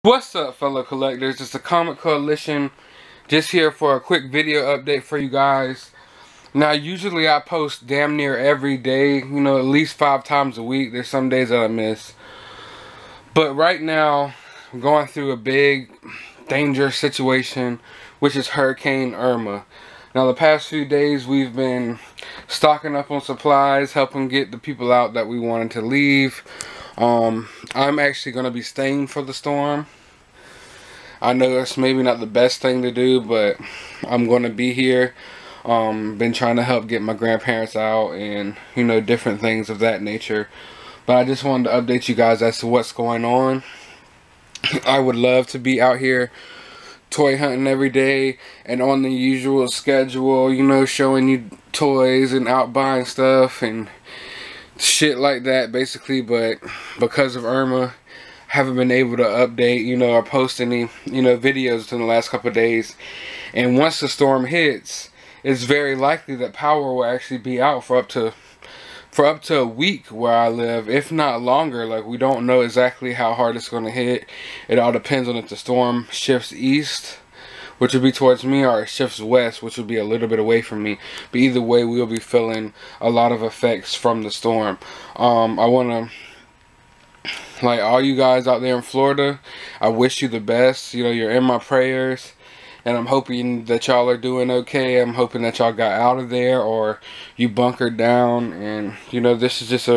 What's up, fellow collectors? It's the Comic Coalition, just here for a quick video update for you guys. Now, usually I post damn near every day, at least 5 times a week. There's some days that I miss. But right now, I'm going through a big, dangerous situation, which is Hurricane Irma. Now, the past few days, we've been stocking up on supplies, helping get the people out that we wanted to leave. I'm actually going to be staying for the storm. I know it's maybe not the best thing to do, but I'm going to be here. Been trying to help get my grandparents out and, different things of that nature. But I just wanted to update you guys as to what's going on. I would love to be out here toy hunting every day and on the usual schedule, showing you toys and out buying stuff and shit like that, basically. But because of Irma, haven't been able to update, or post any, videos in the last couple of days. And once the storm hits, it's very likely that power will actually be out for up to a week where I live, if not longer. Like, we don't know exactly how hard it's going to hit. It all depends on if the storm shifts east, which would be towards me, or it shifts west, which would be a little bit away from me. But either way, we'll be feeling a lot of effects from the storm. I want to, all you guys out there in Florida, I wish you the best. You're in my prayers, and I'm hoping that y'all are doing okay. I'm hoping that y'all got out of there, or you bunkered down. And this is just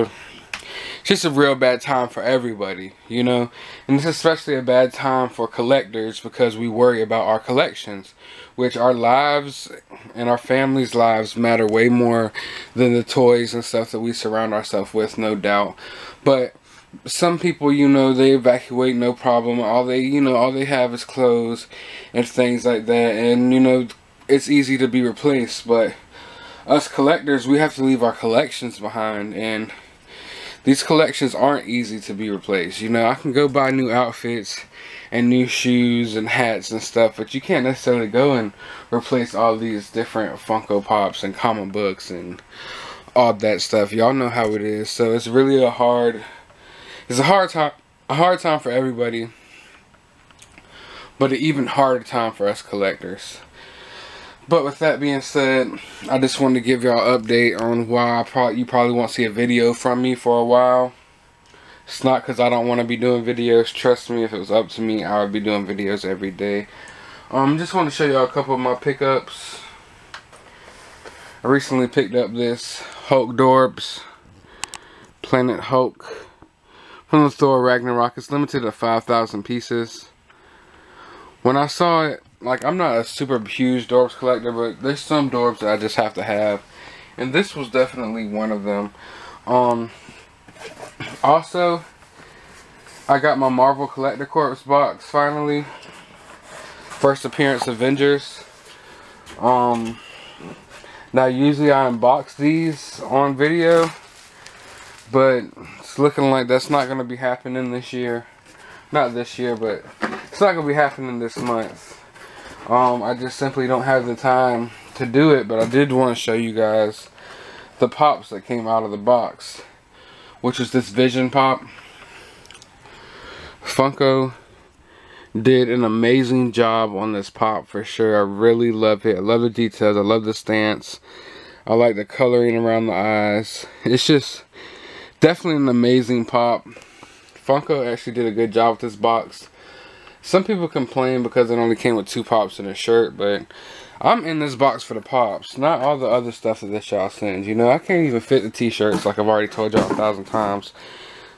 a real bad time for everybody, and it's especially a bad time for collectors, because we worry about our collections, which our lives and our families' lives matter way more than the toys and stuff that we surround ourselves with, no doubt. But some people, they evacuate no problem. All they have is clothes and things like that, and it's easy to be replaced. But us collectors, we have to leave our collections behind, and these collections aren't easy to be replaced. I can go buy new outfits and new shoes and hats and stuff, but you can't necessarily go and replace all these different Funko Pops and comic books and all that stuff. Y'all know how it is. So it's really a hard time for everybody, but an even harder time for us collectors. But with that being said, I just wanted to give y'all an update on why you probably won't see a video from me for a while. It's not because I don't want to be doing videos. Trust me, if it was up to me, I would be doing videos every day. Just want to show y'all a couple of my pickups. I recently picked up this Hulk Dorbs Planet Hulk from the Thor Ragnarok. It's limited to 5,000 pieces. When I saw it, I'm not a super huge Dorbs collector, but there's some Dorbs that I just have to have, and this was definitely one of them. Also, I got my Marvel Collector Corps box finally. First appearance Avengers. Now usually I unbox these on video, but it's looking like that's not going to be happening this year. Not this year, but it's not going to be happening this month. I just simply don't have the time to do it, but I did want to show you guys the pops that came out of the box, which is this Vision pop. Funko did an amazing job on this pop for sure. I really love it. I love the details. I love the stance. I like the coloring around the eyes. It's just definitely an amazing pop. Funko actually did a good job with this box. Some people complain because it only came with 2 pops and a shirt, but I'm in this box for the pops, not all the other stuff that y'all sends. I can't even fit the t-shirts, like I've already told y'all 1,000 times.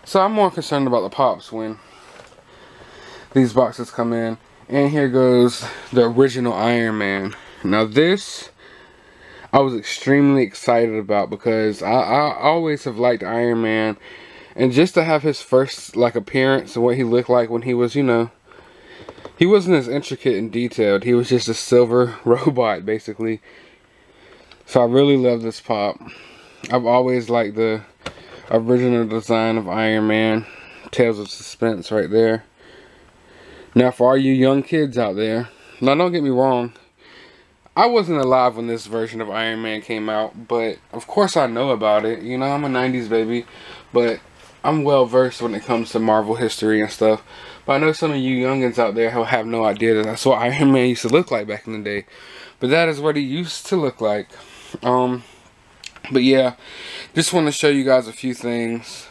So I'm more concerned about the pops when these boxes come in. And here goes the original Iron Man. Now this, I was extremely excited about, because I always have liked Iron Man. And just to have his first appearance and what he looked like when he was, he wasn't as intricate and detailed. He was just a silver robot, basically. So I really love this pop. I've always liked the original design of Iron Man. Tales of Suspense right there. Now, for all you young kids out there, now don't get me wrong, I wasn't alive when this version of Iron Man came out, but of course I know about it. I'm a 90s baby, but I'm well versed when it comes to Marvel history and stuff. But I know some of you youngins out there who have no idea that that's what Iron Man used to look like back in the day. But that is what he used to look like. But yeah, just want to show you guys a few things.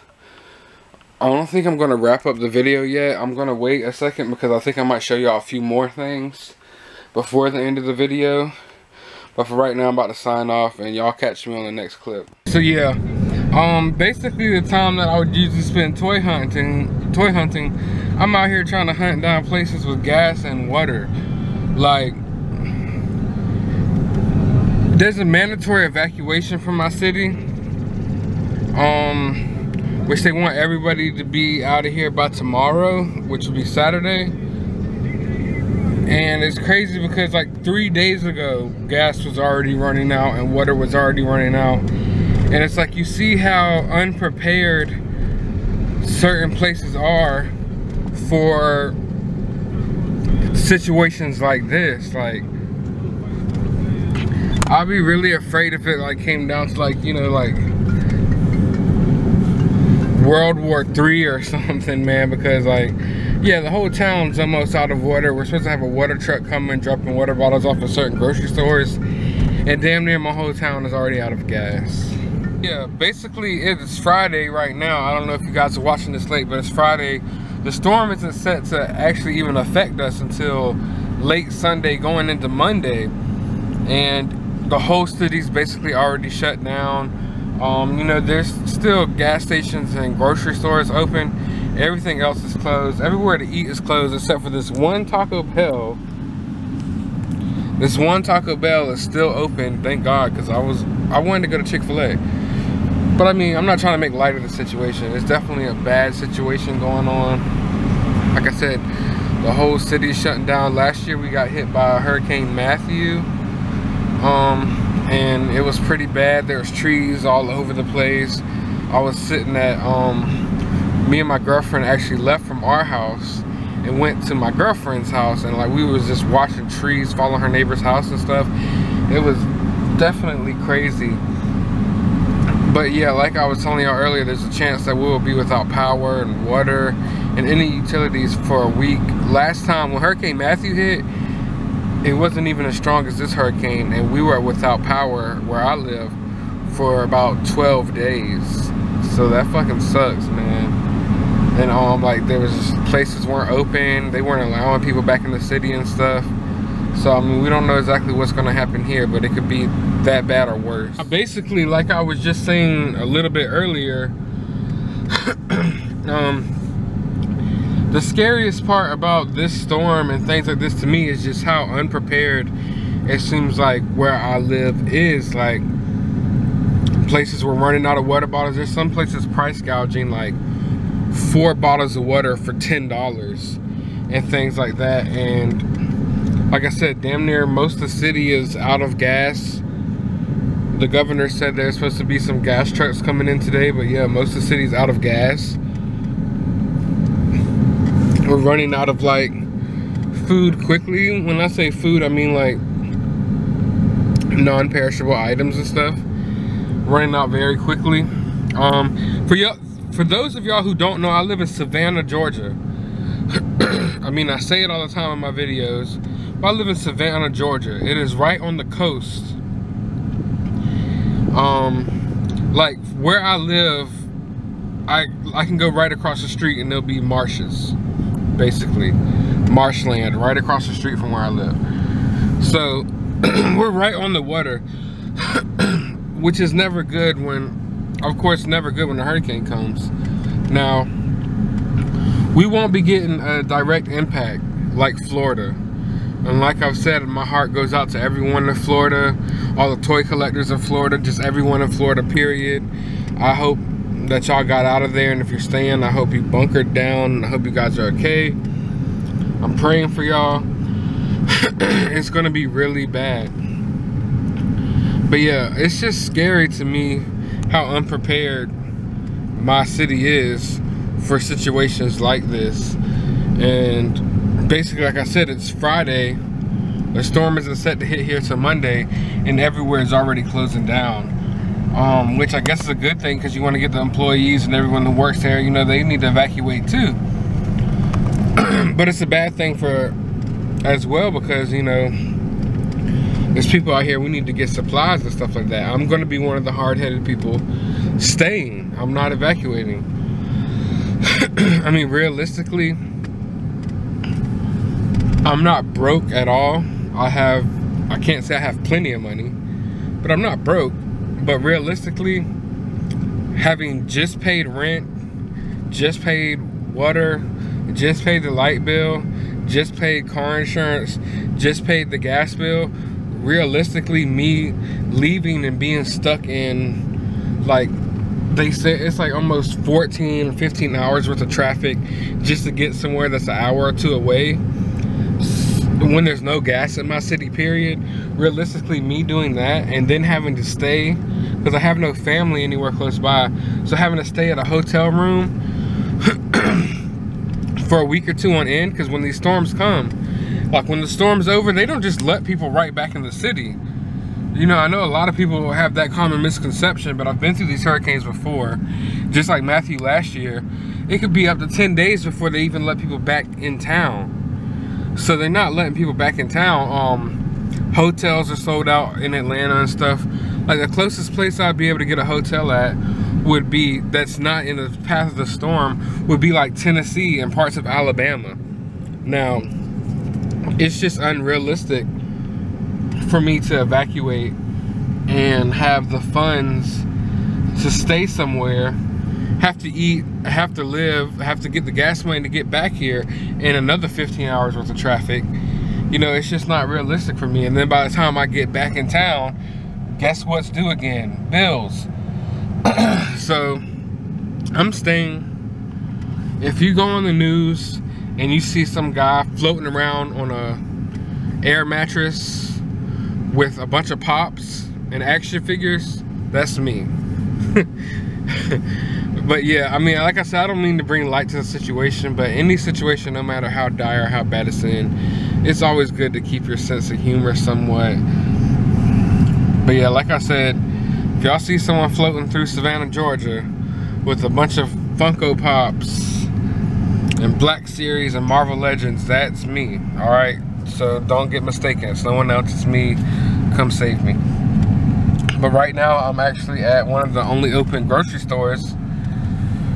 I don't think I'm going to wrap up the video yet. I'm going to wait a second because I think I might show y'all a few more things before the end of the video. But for right now, I'm about to sign off and y'all catch me on the next clip. So yeah, basically the time that I would usually spend toy hunting, I'm out here trying to hunt down places with gas and water. Like, there's a mandatory evacuation from my city, which they want everybody to be out of here by tomorrow, which will be Saturday. And it's crazy because like 3 days ago, gas was already running out and water was already running out. And it's like, you see how unprepared certain places are for situations like this. Like, I'd be really afraid if it like came down to like, you know, like World War III or something, man, because like, yeah, the whole town's almost out of water. We're supposed to have a water truck coming, dropping water bottles off of certain grocery stores, and damn near my whole town is already out of gas. Yeah, basically it's Friday right now. I don't know if you guys are watching this late, but it's Friday. The storm isn't set to actually even affect us until late Sunday going into Monday, and the whole city's basically already shut down. You know, there's still gas stations and grocery stores open. Everything else is closed. Everywhere to eat is closed except for this one Taco Bell. This one Taco Bell is still open, thank God, because I wanted to go to Chick-fil-A. But I mean, I'm not trying to make light of the situation. It's definitely a bad situation going on. Like I said, the whole city is shutting down. Last year we got hit by Hurricane Matthew. And it was pretty bad. There was trees all over the place. I was sitting at, me and my girlfriend actually left from our house and went to my girlfriend's house, and like we was just watching trees fall on her neighbor's house and stuff. It was definitely crazy. But yeah, like I was telling y'all earlier, there's a chance that we will be without power and water and any utilities for a week. Last time when Hurricane Matthew hit, it wasn't even as strong as this hurricane, and we were without power where I live for about 12 days. So that fucking sucks, man. And like there was just, places weren't open, they weren't allowing people back in the city and stuff. So I mean, we don't know exactly what's gonna happen here, but it could be that bad or worse. Basically, like I was just saying a little bit earlier, the scariest part about this storm and things like this to me is just how unprepared it seems like where I live is. Like, places were running out of water bottles. There's some places price gouging like 4 bottles of water for $10 and things like that. And like I said, damn near most of the city is out of gas. The governor said there's supposed to be some gas trucks coming in today, but yeah, most of the city's out of gas. We're running out of like food quickly. When I say food, I mean like non-perishable items and stuff. Running out very quickly. For those of y'all who don't know, I live in Savannah, Georgia. I mean, I say it all the time in my videos, but I live in Savannah, Georgia. It is right on the coast. Like where I live, I can go right across the street and there'll be marshes. Basically marshland right across the street from where I live. So we're right on the water, which is never good when, of course, never good when a hurricane comes. Now, we won't be getting a direct impact like Florida. And like I've said, my heart goes out to everyone in Florida, all the toy collectors in Florida, just everyone in Florida, period. I hope that y'all got out of there, and if you're staying, I hope you bunkered down. I hope you guys are okay. I'm praying for y'all. It's gonna be really bad. But yeah, it's just scary to me how unprepared my city is for situations like this. And basically, like I said, it's Friday. The storm isn't set to hit here till Monday, and everywhere is already closing down. Which I guess is a good thing, because you want to get the employees and everyone that works there, you know, they need to evacuate too. But it's a bad thing for as well, because, you know, there's people out here, we need to get supplies and stuff like that. I'm gonna be one of the hard-headed people staying. I'm not evacuating. I mean, realistically, I'm not broke at all. I can't say I have plenty of money, but I'm not broke. But realistically, having just paid rent, just paid water, just paid the light bill, just paid car insurance, just paid the gas bill, realistically, me leaving and being stuck in, like, they said it's like almost 14 or 15 hours worth of traffic just to get somewhere that's an hour or two away, when there's no gas in my city, period. Realistically, me doing that and then having to stay, because I have no family anywhere close by, so having to stay at a hotel room for a week or two on end, because when these storms come, like when the storm's over, they don't just let people right back in the city. You know, I know a lot of people have that common misconception, but I've been through these hurricanes before. Just like Matthew last year, it could be up to 10 days before they even let people back in town. So they're not letting people back in town. Hotels are sold out in Atlanta and stuff. Like, the closest place I'd be able to get a hotel at would be, that's not in the path of the storm, would be like Tennessee and parts of Alabama. Now, it's just unrealistic for me to evacuate and have the funds to stay somewhere, have to eat, have to live, have to get the gas money to get back here, and another 15 hours worth of traffic. You know, it's just not realistic for me. And then by the time I get back in town, guess what's due again? Bills. So I'm staying. If you go on the news and you see some guy floating around on a air mattress with a bunch of pops and action figures, that's me. But yeah, I mean, like I said, I don't mean to bring light to the situation, but any situation, no matter how dire, how bad it's in, it's always good to keep your sense of humor somewhat. But yeah, like I said, if y'all see someone floating through Savannah, Georgia with a bunch of Funko Pops and Black Series and Marvel Legends, that's me, all right? So don't get mistaken. It's no one else, it's me. Come save me. But right now, I'm actually at one of the only open grocery stores.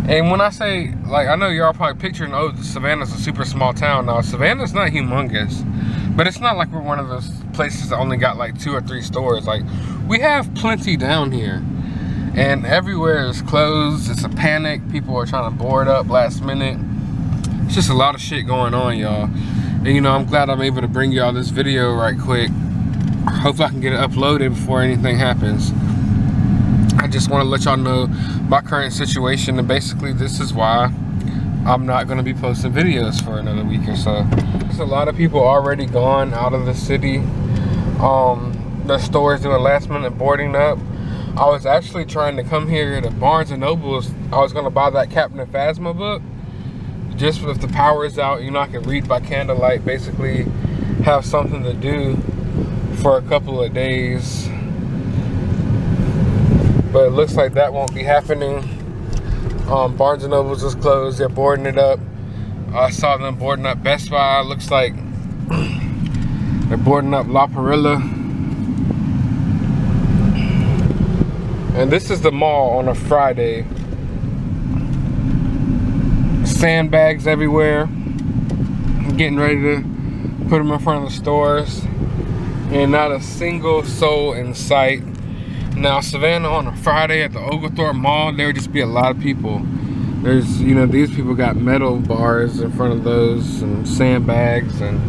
And when I say, like, I know y'all probably picturing, oh, Savannah's a super small town. Now, Savannah's not humongous, but it's not like we're one of those places that only got like 2 or 3 stores. Like, we have plenty down here, and everywhere is closed. It's a panic. People are trying to board up last minute. It's just a lot of shit going on, y'all. And you know, I'm glad I'm able to bring y'all this video right quick. Hopefully I can get it uploaded before anything happens. I just want to let y'all know my current situation, and basically this is why I'm not going to be posting videos for another week or so. There's a lot of people already gone out of the city. The stores doing last minute boarding up. I was actually trying to come here to Barnes & Noble's. I was going to buy that Captain Phasma book. Just if the power is out, you know, I can read by candlelight, basically have something to do for a couple of days. But it looks like that won't be happening. Barnes & Noble's is closed. They're boarding it up. I saw them boarding up Best Buy. Looks like they're boarding up La Perilla. And this is the mall on a Friday. Sandbags everywhere. I'm getting ready to put them in front of the stores. And not a single soul in sight. Now, Savannah on a Friday at the Oglethorpe Mall, there would just be a lot of people. There's, you know, these people got metal bars in front of those and sandbags, and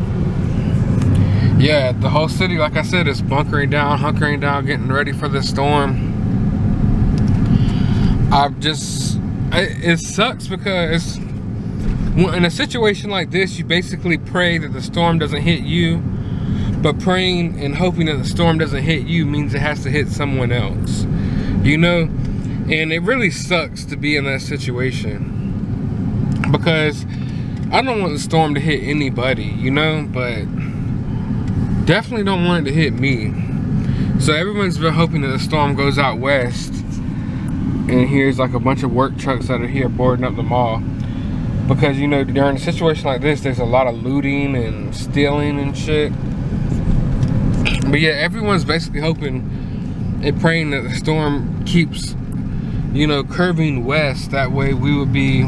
yeah, the whole city, like I said, is bunkering down, hunkering down, getting ready for the storm. It sucks because in a situation like this, you basically pray that the storm doesn't hit you. But praying and hoping that the storm doesn't hit you means it has to hit someone else, you know? And it really sucks to be in that situation, because I don't want the storm to hit anybody, you know? But definitely don't want it to hit me. So everyone's been hoping that the storm goes out west. And here's like a bunch of work trucks that are here boarding up the mall. because, you know, during a situation like this, there's a lot of looting and stealing and shit. But yeah, everyone's basically hoping and praying that the storm keeps, you know, curving west. That way we would be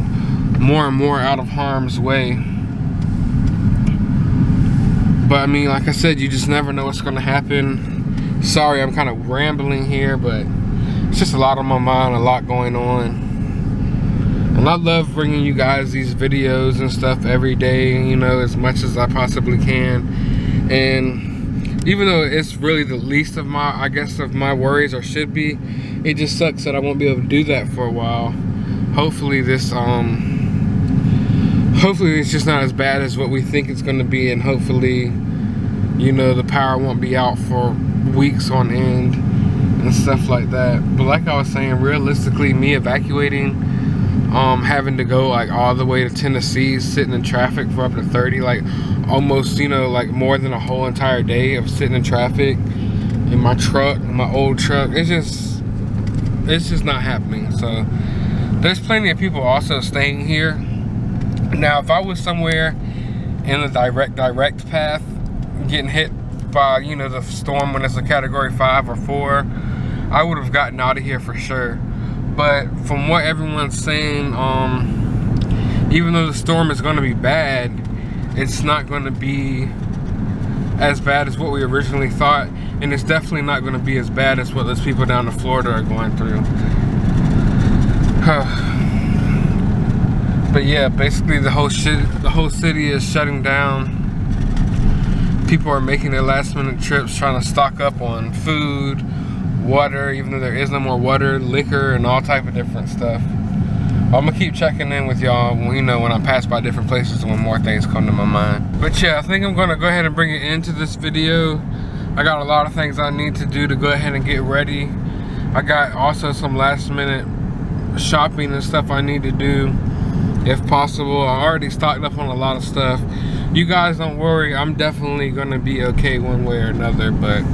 more and more out of harm's way. But I mean, like I said, you just never know what's gonna happen. Sorry, I'm kind of rambling here, but it's just a lot on my mind, a lot going on. And I love bringing you guys these videos and stuff every day, you know, as much as I possibly can. And even though it's really the least of my, I guess, of my worries, or should be, it just sucks that I won't be able to do that for a while. Hopefully this, hopefully it's just not as bad as what we think it's gonna be, and hopefully, you know, the power won't be out for weeks on end and stuff like that. But like I was saying, realistically, me evacuating, having to go like all the way to Tennessee, sitting in traffic for up to 30, like almost, you know, like more than a whole entire day of sitting in traffic in my truck, my old truck, it's just not happening. So there's plenty of people also staying here. Now, if I was somewhere in the direct path, getting hit by, you know, the storm when it's a category 5 or 4, I would have gotten out of here for sure. But from what everyone's saying, even though the storm is going to be bad, it's not going to be as bad as what we originally thought, and it's definitely not going to be as bad as what those people down in Florida are going through. But yeah, basically the whole city is shutting down. People are making their last-minute trips, trying to stock up on food, water, even though there is no more water, liquor, and all type of different stuff. I'm gonna keep checking in with y'all, you know, when I pass by different places and when more things come to my mind. But yeah, I think I'm gonna go ahead and bring it into this video. I got a lot of things I need to do to go ahead and get ready. I got also some last-minute shopping and stuff I need to do, if possible. I already stocked up on a lot of stuff. You guys don't worry, I'm definitely gonna be okay one way or another. But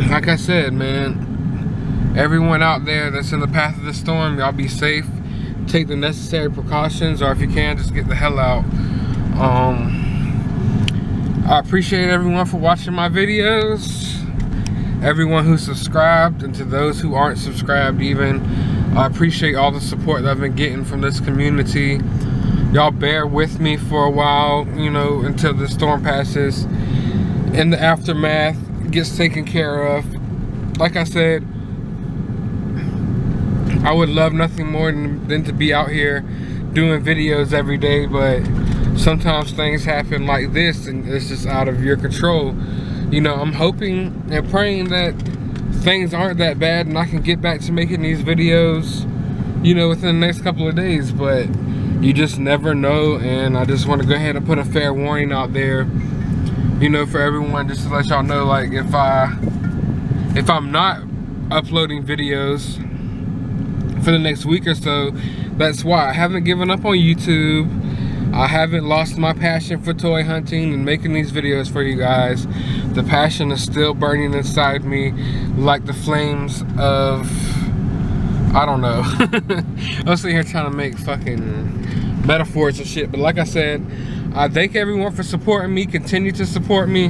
like I said, man, everyone out there that's in the path of the storm, y'all be safe, take the necessary precautions, or if you can, just get the hell out. I appreciate everyone for watching my videos, everyone who subscribed, and to those who aren't subscribed even, I appreciate all the support that I've been getting from this community. Y'all bear with me for a while, you know, until the storm passes and the aftermath gets taken care of. Like I said, I would love nothing more than to be out here doing videos every day, but sometimes things happen like this and it's just out of your control. You know, I'm hoping and praying that things aren't that bad and I can get back to making these videos, you know, within the next couple of days, but you just never know. And I just want to go ahead and put a fair warning out there, you know, for everyone, just to let y'all know, like, if I'm not uploading videos for the next week or so, that's why. I haven't given up on YouTube. I haven't lost my passion for toy hunting and making these videos for you guys. The passion is still burning inside me like the flames of, I don't know. I was sitting here trying to make fucking metaphors and shit, but like I said, I thank everyone for supporting me. Continue to support me.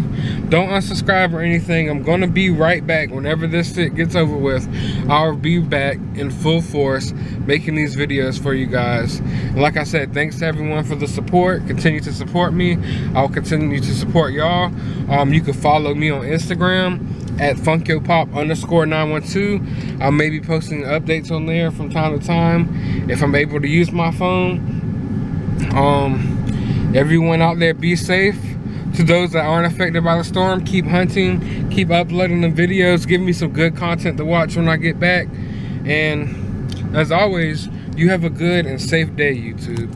Don't unsubscribe or anything. I'm gonna be right back. Whenever this shit gets over with, I'll be back in full force making these videos for you guys. And like I said, thanks to everyone for the support. Continue to support me. I'll continue to support y'all. You can follow me on Instagram at funkyopop_912. I may be posting updates on there from time to time if I'm able to use my phone. Everyone out there, be safe. To those that aren't affected by the storm, keep hunting, keep uploading the videos, give me some good content to watch when I get back. And as always, you have a good and safe day, YouTube.